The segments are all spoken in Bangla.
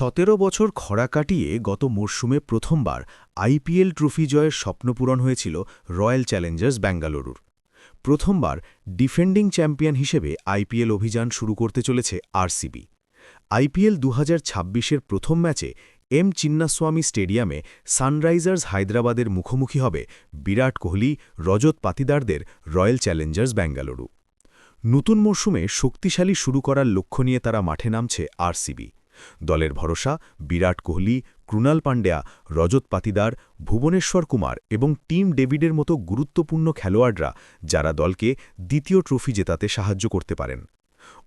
17 বছর খরা কাটিয়ে গত মরশুমে প্রথমবার আইপিএল ট্রফি জয়ের স্বপ্নপূরণ হয়েছিল রয়্যাল চ্যালেঞ্জার্স বেঙ্গালুরুর। প্রথমবার ডিফেন্ডিং চ্যাম্পিয়ন হিসেবে আইপিএল অভিযান শুরু করতে চলেছে আরসিবি। আইপিএল 2026-এর প্রথম ম্যাচে এম চিন্নাস্বামী স্টেডিয়ামে সানরাইজার্স হায়দ্রাবাদের মুখোমুখি হবে বিরাট কোহলি, রজত পাতিদারদের রয়্যাল চ্যালেঞ্জার্স বেঙ্গালুরু। নতুন মরশুমে শক্তিশালী শুরু করার লক্ষ্য নিয়ে তারা মাঠে নামছে আরসিবি। দলের ভরসা বিরাট কোহলি, ক্রুনাল পান্ডেয়া, রজত পাতিদার, ভুবনেশ্বর কুমার এবং টিম ডেভিডের মতো গুরুত্বপূর্ণ খেলোয়াড়রা, যারা দলকে দ্বিতীয় ট্রফি জেতাতে সাহায্য করতে পারেন।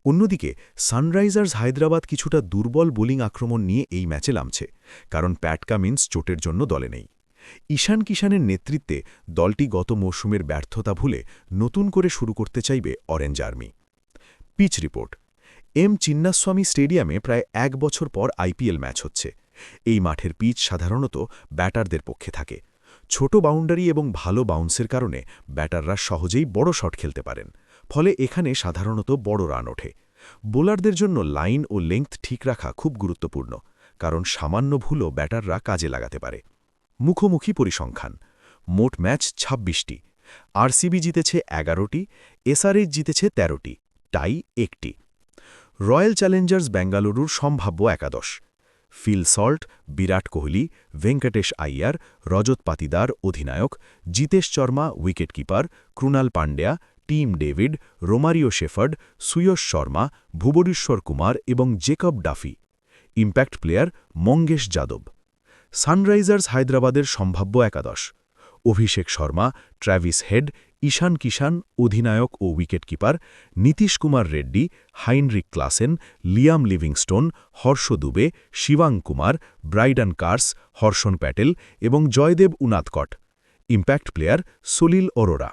অন্যদিকে সানরাইজার্স হায়দ্রাবাদ কিছুটা দুর্বল বোলিং আক্রমণ নিয়ে এই ম্যাচে নামছে, কারণ প্যাট কামিন্স চোটের জন্য দলে নেই। ঈশান কিষানের নেতৃত্বে দলটি গত মৌসুমের ব্যর্থতা ভুলে নতুন করে শুরু করতে চাইবে orange army. Pitch report. M Chinnaswamy স্টেডিয়ামে প্রায় 1 বছর পর আইপিএল ম্যাচ হচ্ছে। এই মাঠের পিচ সাধারণত ব্যাটারদের পক্ষে থাকে। ছোট বাউন্ডারি এবং ভালো বাউন্সের কারণে ব্যাটাররা সহজেই বড় শট খেলতে পারেন, ফলে এখানে সাধারণত বড় রান ওঠে। বোলারদের জন্য লাইন ও লেংথ ঠিক রাখা খুব গুরুত্বপূর্ণ, কারণ সামান্য ভুলও ব্যাটাররা কাজে লাগাতে পারে। মুখোমুখি পরিসংখ্যান। মোট ম্যাচ 26টি। আরসিবি জিতেছে 11টি, এসআরএইচ জিতেছে 13টি, টাই 1টি। রয়্যাল চ্যালেঞ্জার্স বেঙ্গালুরুর সম্ভাব্য একাদশ: ফিল সল্ট, বিরাট কোহলি, ভেঙ্কটেশ আইয়ার, রজত পাতিদার অধিনায়ক, Jitesh Sharma wicketkeeper, Krunal Pandya, Tim David, Romario Shepherd, Suyash Sharma, Bhuvneshwar Kumar এবং Jacob Duffy. Impact player Mangesh Yadav. Sunrisers হায়দ্রাবাদের সম্ভাব্য একাদশ: অভিষেক শর্মা, ট্র্যাভিস হেড, ঈশান কিষান অধিনায়ক ও wicketkeeper, Nitish Kumar Reddy, Heinrich Klaasen, Liam Livingstone, Harsh Dubey, শিবাং কুমার, ব্রাইডন কার্স, হর্ষণ প্যাটেল এবং জয়দেব উনাদকট। Impact player Salil Arora.